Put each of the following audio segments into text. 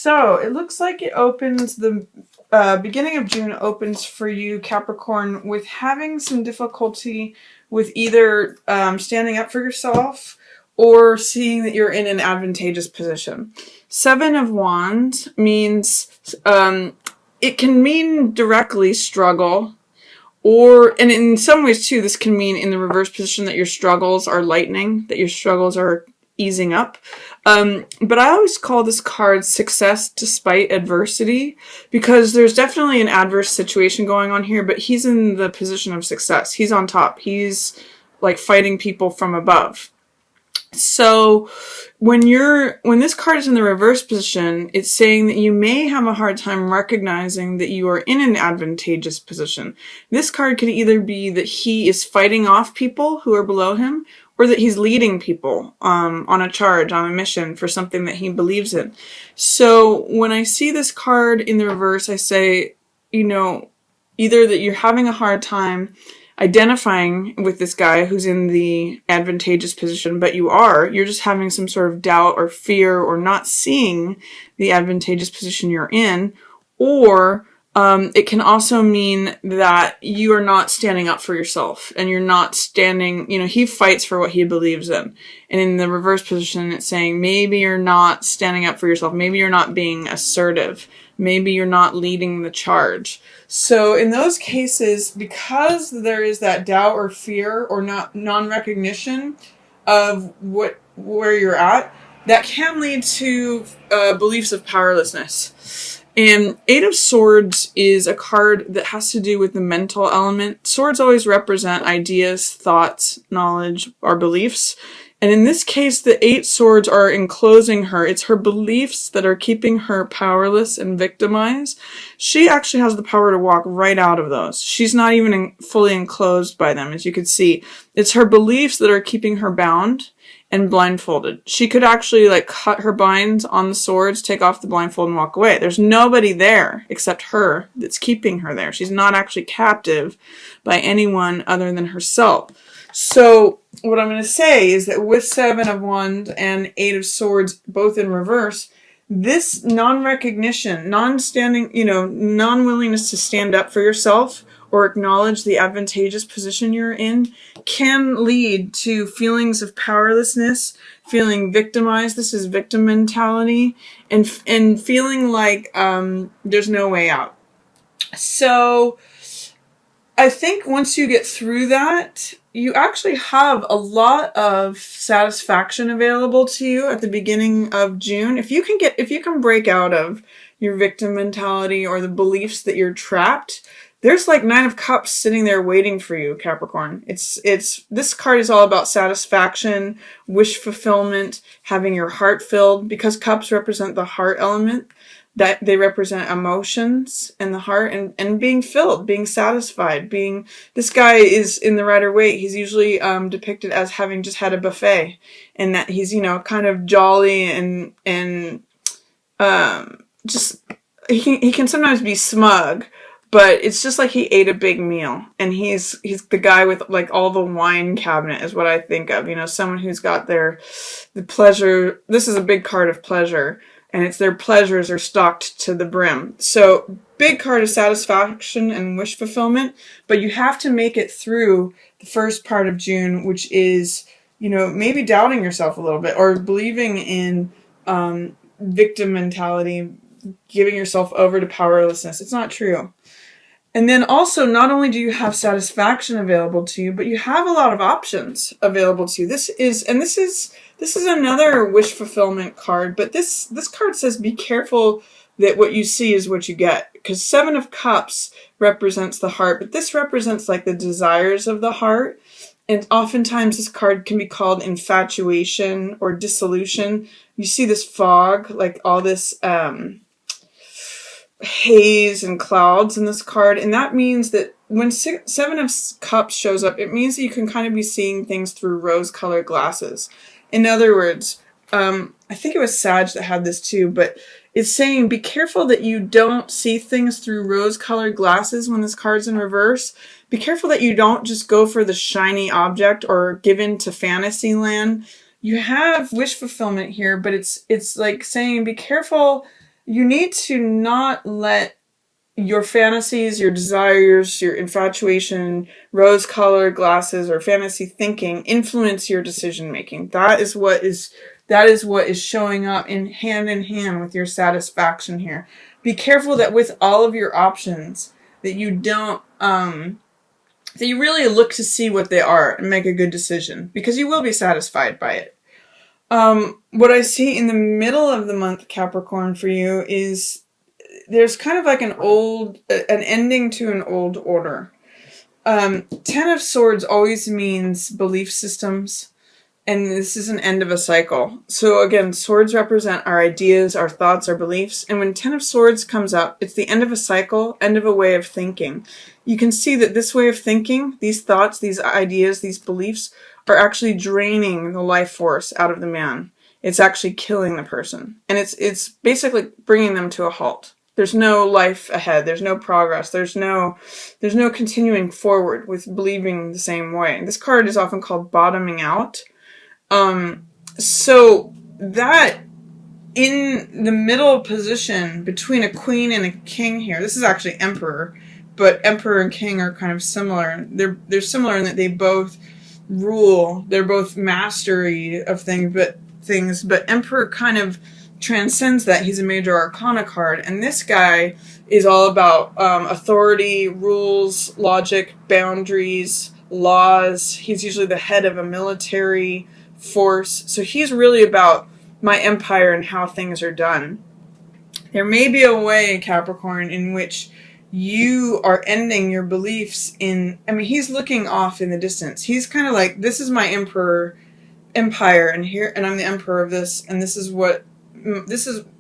So it looks like it opens the beginning of June opens for you, Capricorn, with having some difficulty with either standing up for yourself or seeing that you're in an advantageous position. Seven of Wands means it can mean directly struggle, and in some ways too, this can mean in the reverse position that your struggles are lightening, that your struggles are easing up. But I always call this card success despite adversity, because there's definitely an adverse situation going on here, but he's in the position of success. He's on top. He's like fighting people from above. So when this card is in the reverse position, it's saying that you may have a hard time recognizing that you are in an advantageous position. This card could either be that he is fighting off people who are below him, or that he's leading people on a charge, on a mission for something that he believes in. So when I see this card in the reverse, I say, either that you're having a hard time identifying with this guy who's in the advantageous position, but you're just having some sort of doubt or fear or not seeing the advantageous position you're in, or it can also mean that you are not standing up for yourself and you're not standing, he fights for what he believes in. And in the reverse position, it's saying maybe you're not standing up for yourself. Maybe you're not being assertive. Maybe you're not leading the charge. So in those cases, because there is that doubt or fear or non-recognition of where you're at, that can lead to beliefs of powerlessness. And Eight of Swords is a card that has to do with the mental element. Swords always represent ideas, thoughts, knowledge, or beliefs. And in this case, the Eight Swords are enclosing her. It's her beliefs that are keeping her powerless and victimized. She actually has the power to walk right out of those. She's not even fully enclosed by them, as you can see. It's her beliefs that are keeping her bound and blindfolded. She could actually cut her binds on the swords, take off the blindfold, and walk away. There's nobody there except her that's keeping her there. She's not actually captive by anyone other than herself. So what I'm going to say is that with Seven of Wands and Eight of Swords, both in reverse, this non-recognition, non-standing, non-willingness to stand up for yourself or acknowledge the advantageous position you're in can lead to feelings of powerlessness, feeling victimized. This is victim mentality, and feeling like there's no way out. So I think once you get through that, you actually have a lot of satisfaction available to you at the beginning of June. If you can break out of your victim mentality or the beliefs that you're trapped, there's Nine of Cups sitting there waiting for you, Capricorn. This card is all about satisfaction, wish fulfillment, having your heart filled, because cups represent the heart element. That they represent emotions and the heart and being filled, being satisfied, this guy is in the Rider-Waite. He's usually depicted as having just had a buffet, and that he's, kind of jolly and just, he can sometimes be smug, but it's just like he ate a big meal, and he's the guy with all the wine cabinet is what I think of, someone who's got the pleasure. This is a big card of pleasure. And it's their pleasures are stocked to the brim. So big card of satisfaction and wish fulfillment, but you have to make it through the first part of June, which is, maybe doubting yourself a little bit or believing in victim mentality, giving yourself over to powerlessness. It's not true. And then also, not only do you have satisfaction available to you, but you have a lot of options available to you. This is another wish fulfillment card, but this card says be careful that what you see is what you get, because Seven of Cups represents the heart, but this represents the desires of the heart. And oftentimes this card can be called infatuation or dissolution. You see this fog, all this haze and clouds in this card, and that means that when Seven of Cups shows up, it means that you can kind of be seeing things through rose-colored glasses. In other words, I think it was Sag that had this too, but it's saying be careful that you don't see things through rose-colored glasses when this card's in reverse. Be careful that you don't just go for the shiny object or give in to fantasy land. You have wish fulfillment here, but it's saying be careful you need to not let your fantasies, your desires, your infatuation, rose-colored glasses, or fantasy thinking influence your decision making. That is what is showing up in hand with your satisfaction here. Be careful that with all of your options that you don't that you really look to see what they are and make a good decision, because you will be satisfied by it. What I see in the middle of the month, Capricorn, for you is there's kind of like an ending to an old order. Ten of Swords always means belief systems, and this is an end of a cycle. So again, swords represent our ideas, our thoughts, our beliefs, and when Ten of Swords comes up, it's the end of a cycle, end of a way of thinking. You can see that this way of thinking, these thoughts, these ideas, these beliefs, are actually draining the life force out of the man. It's actually killing the person, and it's basically bringing them to a halt. There's no life ahead. There's no progress. There's no continuing forward with believing the same way. This card is often called bottoming out. So that in the middle position between a queen and a king here, this is actually emperor, but emperor and king are kind of similar. They're similar in that they both rule. They're both mastery of things, but emperor kind of transcends that. He's a major arcana card, and this guy is all about authority, rules, logic, boundaries, laws. He's usually the head of a military force, so he's really about my empire and how things are done. There may be a way, Capricorn, in which you are ending your beliefs in, he's looking off in the distance. He's kind of like, this is my empire, and I'm the emperor of this, and this is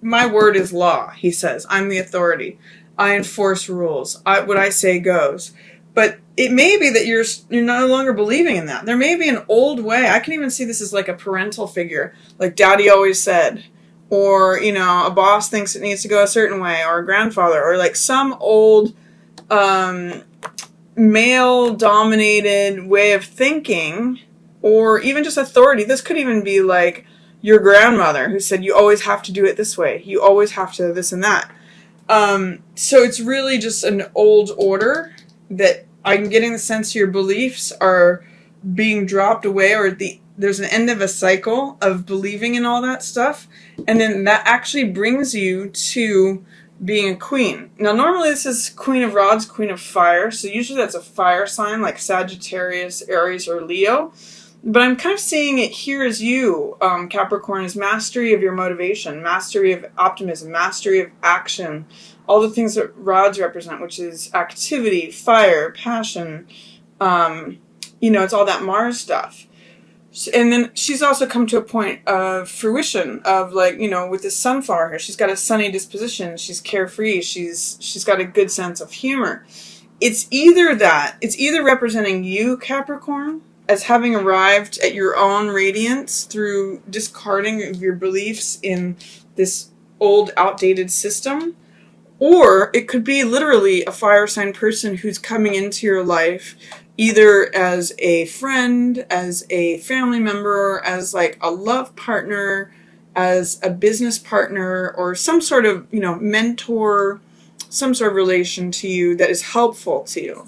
my word is law, he says. I'm the authority. I enforce rules. What I say goes. But it may be that you're no longer believing in that. There may be an old way. I can even see this as like a parental figure, like daddy always said, or, a boss thinks it needs to go a certain way, or a grandfather, or like some old male-dominated way of thinking, or even just authority. This could even be like your grandmother who said, you always have to do it this way. You always have to this and that. So it's really just an old order that I'm getting the sense your beliefs are being dropped away, or there's an end of a cycle of believing in all that stuff. And then that actually brings you to being a queen. Now, normally this is Queen of Rods, Queen of Fire. So usually that's a fire sign like Sagittarius, Aries, or Leo. But I'm kind of seeing it here as you, Capricorn, as mastery of your motivation, mastery of optimism, mastery of action, all the things that rods represent, which is activity, fire, passion. It's all that Mars stuff. And then she's also come to a point of fruition of with this sunflower here. She's got a sunny disposition. She's carefree. She's got a good sense of humor. It's either representing you, Capricorn, as having arrived at your own radiance through discarding of your beliefs in this old, outdated system, or it could be literally a fire sign person who's coming into your life either as a friend, as a family member, as like a love partner, as a business partner, or some sort of, mentor, some sort of relation to you that is helpful to you.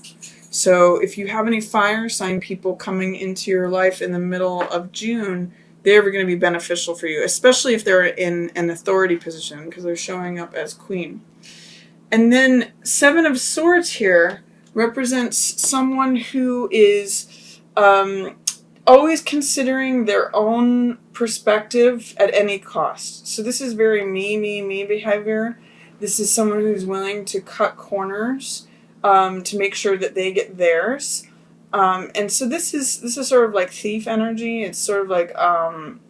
So if you have any fire sign people coming into your life in the middle of June, they're going to be beneficial for you, especially if they're in an authority position because they're showing up as queen. And then Seven of Swords here represents someone who is always considering their own perspective at any cost. So this is very me behavior. This is someone who's willing to cut corners to make sure that they get theirs. And so this is sort of like thief energy. It's sort of like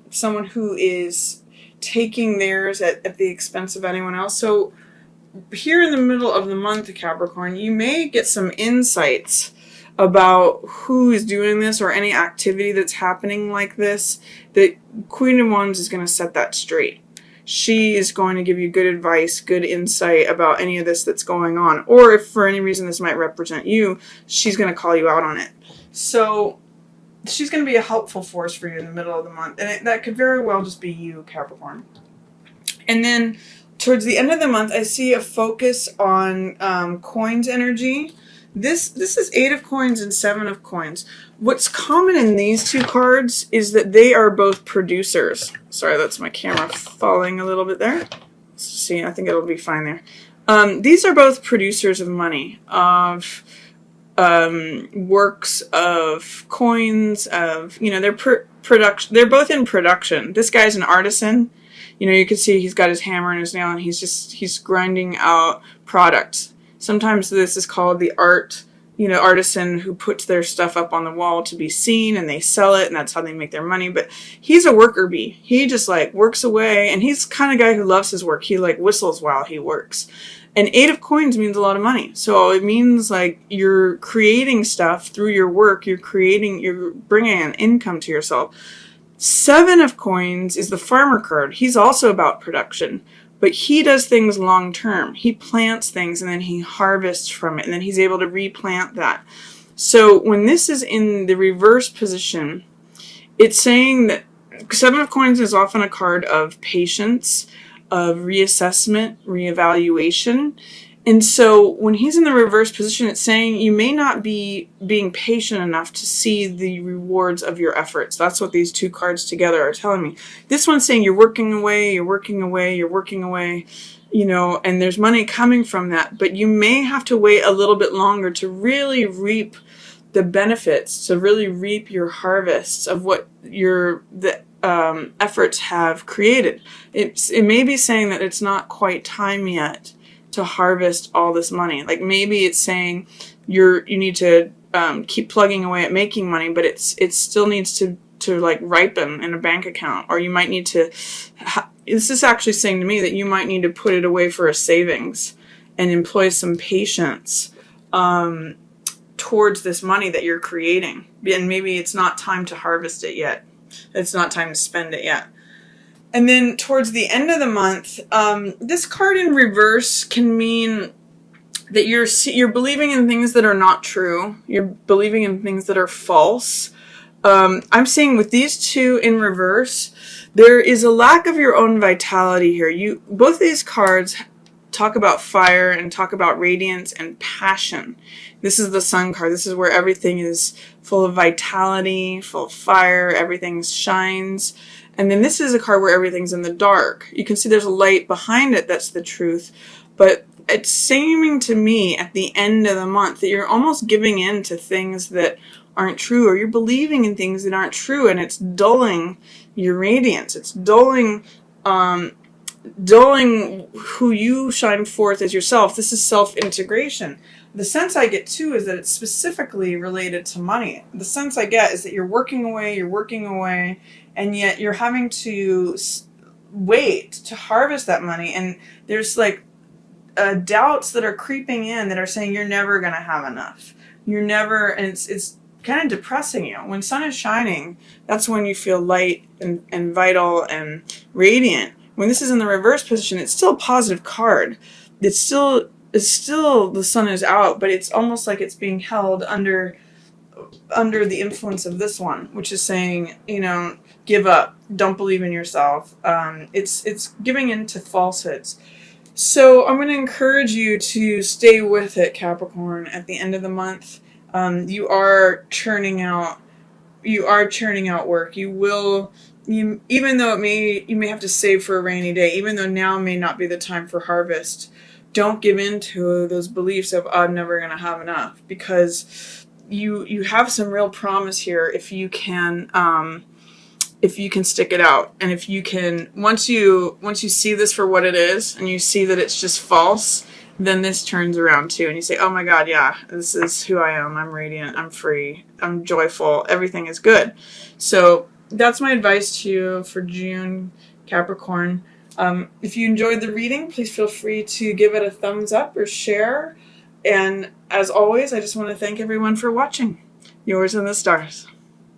someone who is taking theirs at the expense of anyone else. So here in the middle of the month, Capricorn, you may get some insights about who is doing this or any activity that's happening like this. The Queen of Wands is going to set that straight. She is going to give you good advice, good insight about any of this that's going on. Or if for any reason this might represent you, she's going to call you out on it. So she's going to be a helpful force for you in the middle of the month. And that could very well just be you, Capricorn. And then Towards the end of the month, I see a focus on coins energy. This is 8 of coins and 7 of coins. What's common in these two cards is that they are both producers. Sorry, that's my camera falling a little bit there. Let's see, I think it'll be fine there. These are both producers of money, of works, of coins, of, you know, they're both in production. This guy's an artisan. You know, you can see he's got his hammer and his nail, and he's grinding out products. Sometimes this is called the artisan who puts their stuff up on the wall to be seen, and they sell it, and that's how they make their money. But he's a worker bee. He just like works away, and he's the kind of guy who loves his work. He like whistles while he works. And 8 of coins means a lot of money. So it means like you're creating stuff through your work. You're bringing an income to yourself. 7 of coins is the farmer card. He's also about production, but he does things long term. He plants things and then he harvests from it, and then he's able to replant that. So when this is in the reverse position, it's saying that 7 of coins is often a card of patience, of reassessment, reevaluation. And so when he's in the reverse position, it's saying you may not be being patient enough to see the rewards of your efforts. That's what these two cards together are telling me. This one's saying you're working away, you're working away, you're working away, you know, and there's money coming from that. But you may have to wait a little bit longer to really reap the benefits, to really reap your harvests of what the efforts have created. It may be saying that it's not quite time yet to harvest all this money. Like maybe it's saying you need to keep plugging away at making money, but it still needs to like ripen in a bank account, or you might need to. This is actually saying to me that you might need to put it away for a savings and employ some patience towards this money that you're creating. And maybe it's not time to harvest it yet. It's not time to spend it yet. And then towards the end of the month, this card in reverse can mean that you're believing in things that are not true. You're believing in things that are false. I'm seeing with these two in reverse, there is a lack of your own vitality here. Both these cards talk about fire and talk about radiance and passion. This is the Sun card. This is where everything is full of vitality, full of fire, everything shines. And then this is a card where everything's in the dark. You can see there's a light behind it that's the truth. But it's seeming to me at the end of the month that you're almost giving in to things that aren't true, or you're believing in things that aren't true, and it's dulling your radiance. It's dulling who you shine forth as yourself. This is self-integration. The sense I get too is that it's specifically related to money. The sense I get is that you're working away, and yet you're having to wait to harvest that money. And there's like doubts that are creeping in that are saying you're never going to have enough. You're never, and it's kind of depressing you. When sun is shining, that's when you feel light and vital and radiant. When this is in the reverse position, it's still a positive card. It's still the sun is out, but it's almost like it's being held under the influence of this one, which is saying, you know, give up, don't believe in yourself. It's giving in to falsehoods. So I'm going to encourage you to stay with it, Capricorn. At the end of the month, you are churning out work. Even though you may have to save for a rainy day, even though now may not be the time for harvest, don't give in to those beliefs of, I'm never going to have enough, because you have some real promise here if you can stick it out. And if you can, once you see this for what it is, and you see that it's just false, then this turns around too, and you say, oh my God, yeah, this is who I am. I'm radiant, I'm free, I'm joyful, everything is good. So that's my advice to you for June, Capricorn. If you enjoyed the reading, please feel free to give it a thumbs up or share. And as always, I just want to thank everyone for watching. Yours in the stars.